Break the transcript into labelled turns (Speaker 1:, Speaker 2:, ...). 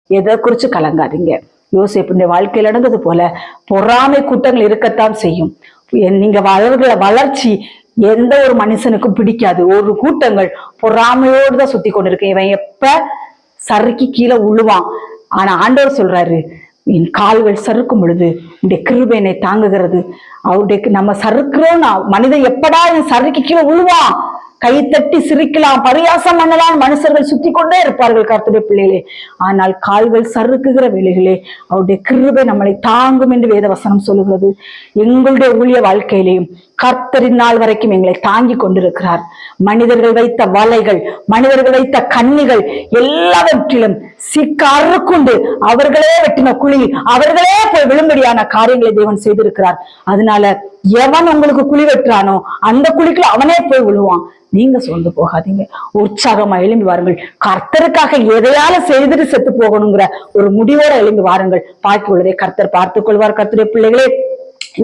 Speaker 1: எதை குறிச்சு கலங்காதீங்க. யோசேப்புடைய வாழ்க்கையில் நடந்தது போல பொறாமை கூட்டங்கள் இருக்கத்தான் செய்யும். நீங்க வளர்ச்சி எந்த ஒரு மனுஷனுக்கும் பிடிக்காது. ஒரு கூட்டங்கள் பொறாமையோடு தான் சுத்தி கொண்டு இருக்கு. இவன் எப்ப சறுக்கி கீழே உழுவான். ஆனா ஆண்டவர் சொல்றாரு, என் கால்கள் சறுக்கும் பொழுது உடைய கிருபை என்னை தாங்குகிறது. அவருடைய நம்ம சறுக்கிறோம், மனிதன் எப்படா என் சறுக்கி கீழே உழுவான், கைத்தட்டி சிரிக்கலாம், பரியாசம் பண்ணலாம், மனுஷர்கள் சுத்தி கொண்டே இருப்பார்கள் கர்த்தருடைய பிள்ளைகளே. ஆனால் கால்கள் சறுக்குகிற வேளைகளே அவருடைய கிருபை நம்மளை தாங்கும் என்று வேதவசனம் சொல்லுகிறது. எங்களுடைய ஊழிய வாழ்க்கையிலேயும் கர்த்தரின் நாள் வரைக்கும் எங்களை தாங்கி கொண்டிருக்கிறார். மனிதர்கள் வைத்த வலைகள், மனிதர்கள் வைத்த கண்ணிகள் எல்லாவற்றிலும் சிக்காறுக்குண்டு அவர்களே வெட்டின குழி, அவர்களே போய் விழும்படியான காரியங்களை தேவன் செய்திருக்கிறார். அதனால எவன் உங்களுக்கு குழி வெட்டுறானோ அந்த குழிக்குள்ள அவனே போய் விழுவான். நீங்க சோர்ந்து போகாதீங்க, உற்சாகமா எழும்பி வாருங்கள். கர்த்தருக்காக எதையால செய்துட்டு செத்து போகணுங்கிற ஒரு முடிவோட எழும்பி வாருங்கள். பாக்கி உள்ளதை கர்த்தர் பார்த்துக் கொள்வார். கர்த்தருடைய பிள்ளைகளே,